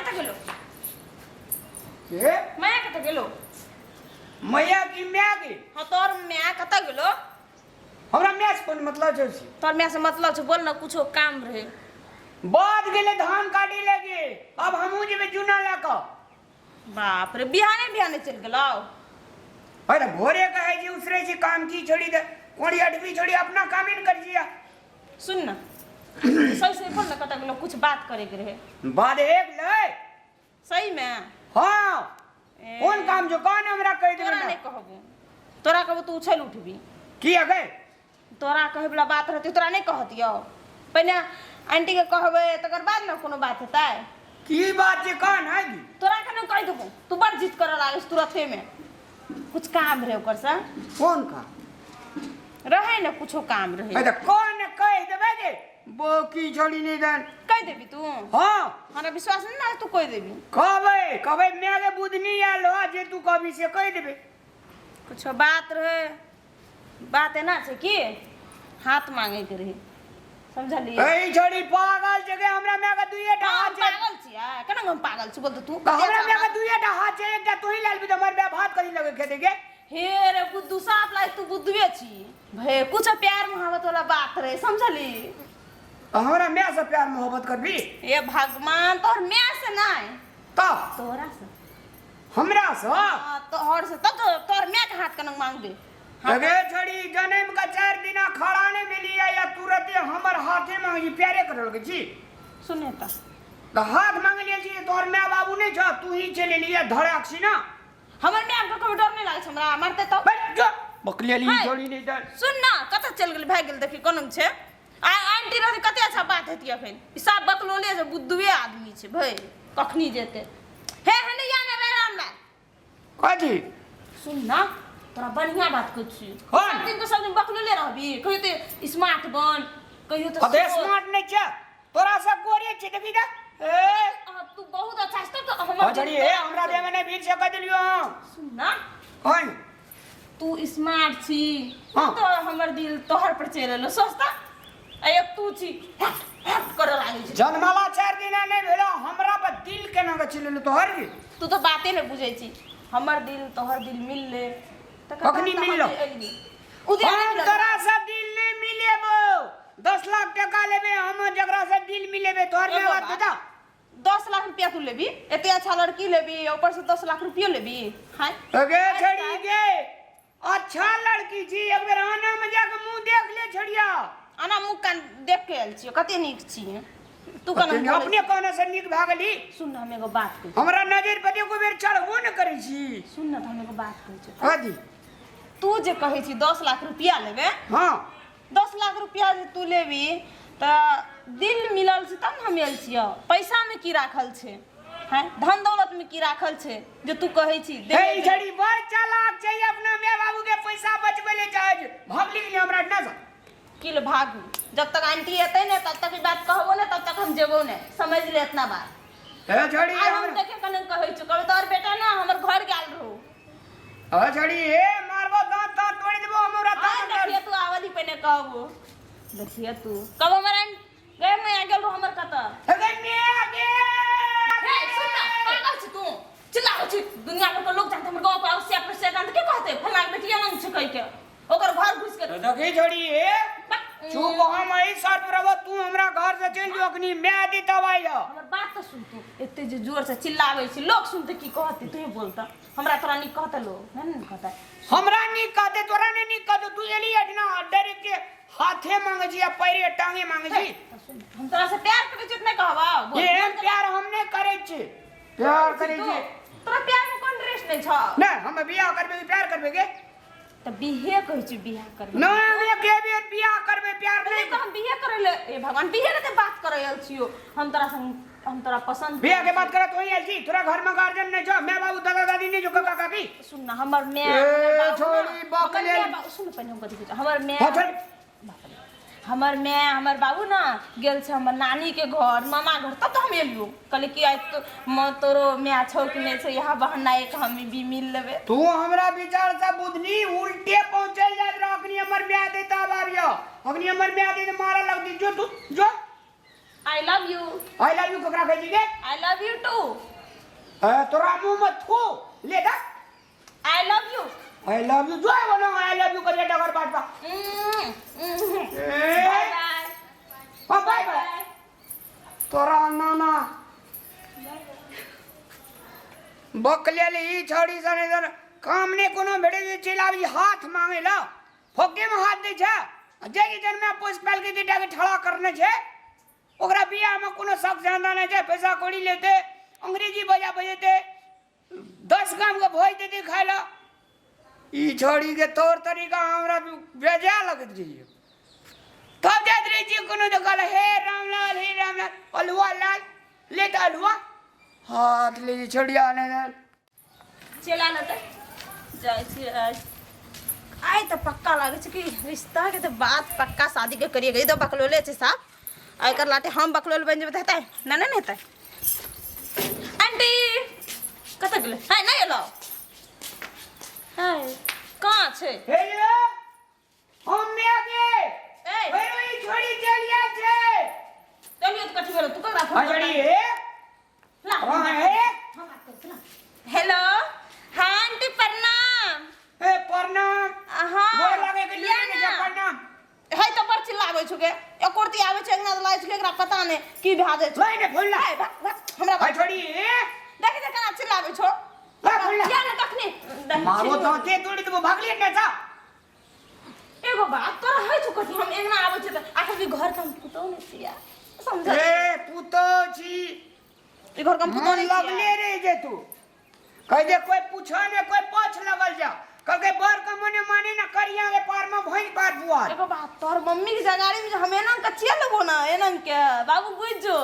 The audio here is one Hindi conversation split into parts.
कत गेलो के माया कत गेलो मैया की म्या के हां तोर माया कत गेलो हमरा म्या से कोन मतलब छै तोर माया से मतलब छै बोल ना कुछो काम रहे बाद गेले धान काटे लगे अब हमहू जेबे जुना लाका बाप रे बिहाने चल गेलो अरे भोरे कहे जी उसरे से काम की छोड़ी दे कोड़ी अटवी छोड़ी अपना काम ही कर दिया सुन ना सही से बोल ना कत गेलो कुछ बात करे के रहे बाद एक ले सही में हां कौन काम जो कौन हमरा कह दे तोरा नहीं कहबो तोरा कहबो तू उछल उठबी की अगे तोरा कहे वाला बात रहती तोरा नहीं कहतियो पहले आंटी के कहबे तकर बाद ना कोनो बात हेतै की बात छै कौन है की तोरा कने कह देबो तू बड़ जिद करे लागस तुरंते में कुछ काम रहे ओकर से कौन काम रहे ना कुछो काम रहे अरे कौन कह देबे के वो की छोड़ी नहीं दन कह देबी तू हां हमरा विश्वास नहीं ना तू कह देबी कहबे मेरे बुधनी आलो जे तू कभी से कह देबे कुछो बात रहे बात है ना छै की हाथ मांगे के रहे समझली ए छोड़ी पागल जगह हमरा में का दुइए टा हाथ छै पागल छिया केना हम पागल छी बोल तो तू हमरा में का दुइए टा हाथ छै एकटा तू ही लाल भी हमर बे भात करी लगे खेते के हे रे बुद्धू साफ लाग तू बुद्धुए छी भे कुछ प्यार मोहब्बत वाला बात रहे समझली हमरा में से प्यार मोहब्बत करबी ये भगवान तोर मैं से नहीं तो तोरा से हमरा से तोहर से तब तोर मैं के हाथ कनक मांगबे अगे छोड़ी जन्म का 4 दिन खड़ा ने मिलिया या तुरंत हमर हाथे मांगी प्यारे करल के छी सुने तो हाथ मांग लिया छी तोर मैं बाबू नहीं छ तू ही चले लिया धड़ाक छी ना हमर मैं हमको कभी डर नहीं लागे हमरा मारते तो बैठ जा बकलिया ली छोड़ी नहीं दर सुन ना कत चल गेल भाग गेल देखी कोन छे आंटी रहती कते अच्छा बात हेती अखन ई सब बकलोले जे बुद्धुए आदमी छे भाई कखनी जेते हे हने या ने रे रामलाल कथी सुन ना तोरा बढ़िया बात कहै छी कौन सब दिन बकलोले रहबी कहियो ते स्मार्ट बन कहियो तो अबे स्मार्ट नहीं छ तोरा सब गोरे छे देखी दा ए तू बहुत अच्छा छै तो हमर छोड़ी ए हमरा दे में भीड़ से कह दिलियो सुन ना कौन तू स्मार्ट छी हाँ। तो हमर दिल तोहर पर चलेलो सोचता एक तू छी कर लागे छी जन्मला 4 दिन नहीं भेलो हमरा पर दिल केना के चलेलो तोहर की तू तो बातें नहीं बुझै छी हमर दिल तोहर दिल मिल ले कखनी मिललो हम तोरा से दिल नहीं मिलेबो 10 लाख टका लेबे हम जकरा से दिल मिलेबे तोहर में बात बता 10 लाख रुपया तू लेबी एते अच्छा लड़की लेबी ऊपर से 10 लाख रुपया लेबी हां अगे छड़ी गे अच्छा लड़की छी एक बेर आना में जाके मुंह देख ले छड़िया आना मुंह कान देख के आइल छी कते नीक छी तू कना अपने कहने से नीक भागली सुन ना हम एगो बात कहै हमरा नजर पर एको बेर चढ़बो न करै छी सुन ना हम एगो बात कहै छी हादी तू जे कहै छी 10 लाख रुपया लेबे हां 10 लाख रुपया जे तू लेबी त दिल मिलल से तब हम आइल छियो पैसा में की राखल छे हैं धन दौलत में की राखल छे जे तू कहै छी हे छड़ी बड़ चालाक छै अपना माय बाबू के पैसा बचबे ले चाहे भागली के हमरा ना जा किल भागू जब तक आंटी एतै ने तब तक ई बात कहबो ने तब तक हम जेबो ने समझ ले इतना बात हे छड़ी हम देखे कने कहै छु कब तोर बेटा ना हमर घर गेल रहू हे छड़ी हे मारबो दांत दांत तोड़ देबो हमरा दांत देखिए तू आवदी पने कहबो देखिए तू कब हमर गए मैं आ गेल रहू हमर कत हे मैं आगे हे सुन ना पागल छी तू चिल्लाओ छी दुनिया भर के लोग जानते हमर गांव पर से प्रेसिडेंट के कहते फला बेटिया नंग छ कह के ओकर घर घुस के देखी छोड़ी हे चुप हम आई सर प्रभु तू हमरा घर से चल जो अखनी मैं दी दवाई हमर बात तो सुन तू एते जे जोर से चिल्लावे छी लोग सुनते की कहते तू बोलता हमरा तोरा नहीं कहता लोग नहीं कहता हमरा नहीं कहते तोरा ने नहीं कहते तू एली अठना डर के हाथे मांगे जी या पैरे टांगे मांगे जी हम तोरा से प्यार करे छी नहीं कहबा ये प्यार हमने करे छी प्यार करे छी तोरा प्यार में कोन ड्रेस नहीं छ ना हम बियाह करबे प्यार करबे के त बिहे कहै छी बियाह करबे ना वे के बेर बियाह करबे प्यार नहीं तो हम बिहे करे ले ए भगवान बिहे रे बात करे आल छियो हम तोरा पसंद बियाह के बात करे तो ही आल छी तोरा घर में गार्जियन नहीं छ मैं बाबू दादा दादी नहीं जो काका काकी सुन ना हमर मैं छोड़ी बकले सुन पहले हम कथि हमर मैं हमर मैं हमर बाबू ना गेल छ हमर नानी के घर मामा घर तब तो हम एलियो कहले कि आज तो तोरो मैं छौ कि नहीं छ यहाँ बहना एक हम भी मिल लेबे तू हमरा विचार से बुधनी उल्टे पहुंचल जात रह अखनी हमर ब्याह देता बारियो अखनी हमर ब्याह दे मारा लग दी जो तू जो आई लव यू ककरा कह दी के आई लव यू टू तोरा मुंह में थू ले दा आई लव यू जो है बोलो आई लव यू कर डगर बात बा बाय बाय हां बाय बाय तोरा नाना बकलेली ई छोड़ी सने जन काम ने कोनो भेड़े जे चिलावी हाथ मांगे ला फोके में हाथ दे छा जे की जन में पोस पाल के बेटा के ठड़ा करने छे ओकरा बियाह में कोनो शक जानदा नहीं छे पैसा कोड़ी लेते अंग्रेजी बजा बजेते 10 गांव के भोज देते खाला ई छोड़ी के तौर तरीका हमरा बेजा लगत रही तब जात रही जी कोनो तो कहला हे रामलाल अलवा लाल ले ता अलवा हाथ ले छोड़िया ने चला न त जाय छी आइ त पक्का लागे छै कि रिश्ता के त बात पक्का शादी के करिए गई तो बकलोले छै साहब आइ कर लाटे हम बकलोल बन जेबै हेतै ना ना हेतै आंटी कत गेलै हाय नहीं एलो हाय कहां छै हे ये हम में आगे ए भैरवी छोड़ी चलिया छे चलिए तो कथि भेलो तू ककरा फोन हजड़ी हे ला कहां है हम बात करते ना हेलो हां आंटी प्रणाम ए प्रणाम हां गोर लागे के लिए ने प्रणाम है तो बड़ चिल्लाबै छुके एकोरती आबै छै अंगना लाइ छै एकरा पता नै की भाजै छै लाई ने फुल ला हमरा भाई छोड़ी देख देख केना चिल्लाबै छो ला फुल ला क्या ने तखनी मारो तो के तोड़ी तो भाग लिए ने था एगो बात कर है छु कथि हम अंगना आबै छै त आखिर भी घर काम पुतो नै छिया समझ ए पुतो छी ई घर काम पुतो नै लगले रे जे तू कह दे कोई पूछो ने कोई पोछ लगल जा कह के बर का मने माने ना करिया के पार में भई पार बुआ एगो बात तोर मम्मी की जगाड़ी में हमें ना कच्चिया लगो ना एनन के बाबू बुझ जो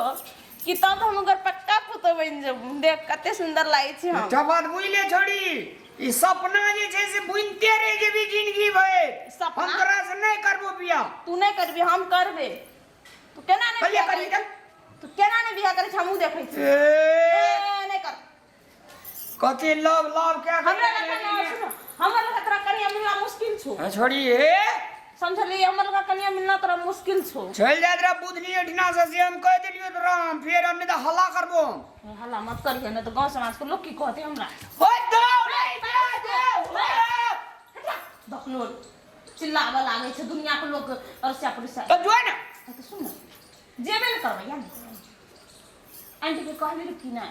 कि तब हम अगर पक्का पुतो बन जब देख कते सुंदर लागे छी हम अच्छा बात बुझले छोड़ी ई सपना जे छै से बुनते रे जे भी जिंदगी भए सपना? हम तोरा से नहीं करबो बियाह तू नहीं करबी हम करबे तू केना नहीं कहिया बियाह करी करी तू केना नहीं बियाह करी हमहू देखै छी ए नहीं कर कथि लव क्या हमरा लगा ना सुनो हमरा लगा तोरा कनिया मिलना मुश्किल छो छोड़ी हे समझली हमरा लगा कनिया मिलना तोरा मुश्किल छो चल जा तोरा बुधनी अठना से हम कह देलियो तो राम फिर हमने तो हल्ला करबो हल्ला मत करिए ना तो गांव समाज के लोग की कहते हमरा हो दो बकलोल चिल्लावा लागे छै दुनिया के लोग अरसा पुरसा तो जो ना तो सुन जेबे न करबै या आंटी के कहली रे कि ना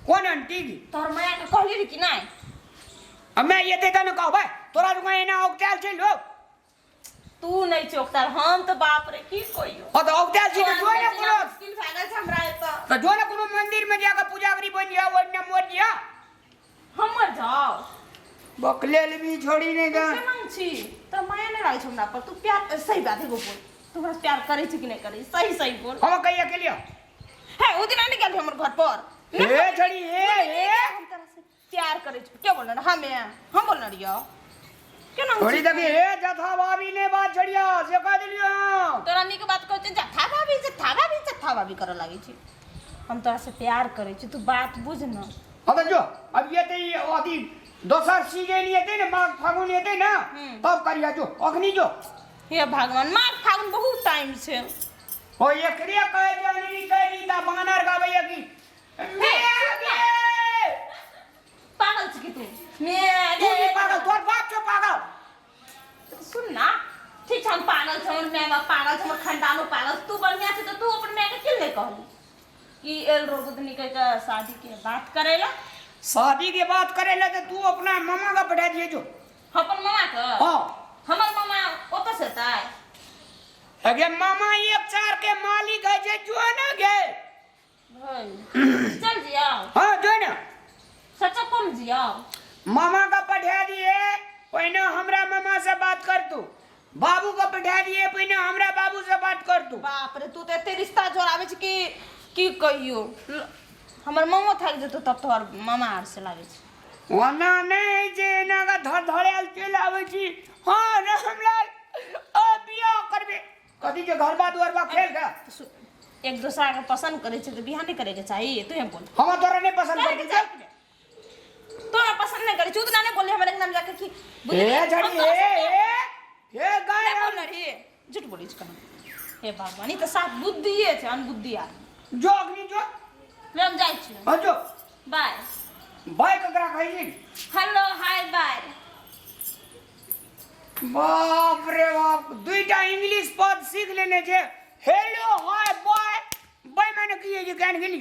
कौन आंटी की तोर माया के कहली रे कि ना अब मैं ये देता ना कहबे तोरा तो कहीं ना औकताल छै लोग तू नहीं चोकतार हम तो बाप रे की कहियो और तो औकताल छी तो जो ना कोनो मुश्किल भागल छै हमरा एत तो जो ना कोनो मंदिर में जाकर पूजा करी बन जा वो ना मोर दिया हम मर जाओ बकलेल भी छोड़ी नहीं जा के मांग छी तो माया नहीं लागे छै हमरा पर तू प्यार सही बात है गो बोल तू हमरा से प्यार करे छी कि नहीं करे सही सही बोल हम कहिया के लियो है ओ दिन नहीं गेल हमर घर पर हे छोड़ी हे हम तरह से प्यार करे छी क्या बोल रहा हम बोल रहियो केना छोड़ी देखी हे जथा भाभी ने बात छड़िया से कह दिलियो तोरा नी के बात कहते जथा भाभी करे लागे छी हम तोरा से प्यार करे छी तू बात बुझ न अब जो अब ये ते अथी दोसर सीजन येते ना माघ फागुन येते ना तब करिया जो अखनी जो हे भगवान माघ फागुन बहुत टाइम से ओ एकरे कह जानी करी ता बानर गावे की पागल छी कि तू तू भी पागल तोर बाप छो पागल सुन ना ठीक हम पागल छ हमर माय बाप पागल छ हमर खानदानो पागल तू बढ़िया छ तो तू अपन माय के क्यों नहीं कहली कि एल रोगदनी के शादी के बात करेला शादी के बात करेला तो तू अपना मामा का पढ़ा दिए जो अपन मामा के हां हमर मामा ओतो से ताय अगे मामा एक चार के मालिक है जे जो ना गे भाई चल जिया हां जो ना सच्चा कम जिया मामा का पढ़ा दिए पहिने हमरा मामा से बात कर तू बाबू का पढ़ा दिए पहिने हमरा बाबू से बात कर तू बाप रे तू तो एते रिश्ता जोड़ावे छ कि कहियो हमर मामा थाक जतो तब तोहर मामा आर से लागे छ वना नहीं जे ना का धर धड़ेल चल आवे छी हां रामलाल आ बियाह करबे कथि के घर बात और बा खेल का एक दूसरा के पसंद करे छ तो बियाह नहीं करे के चाहिए तू हम बोल हम तोरा नहीं पसंद करती तोरा पसंद नहीं करे चूत ना ने बोले हमारे नाम जाके कि ए झड़ी ए गाय बोल रही झूठ बोली छ कहां हे भगवान ई तो साफ बुद्धिए छै अनबुद्धि आदमी जो अग्नि जो हम जाइ छी हाँ जो बाय बाय ककरा कहै छी हेलो हाय बाय बाप रे बाप दुईटा इंग्लिश पद सीख लेने छे हेलो हाय बाय बाय मैंने की है जे ज्ञान गेली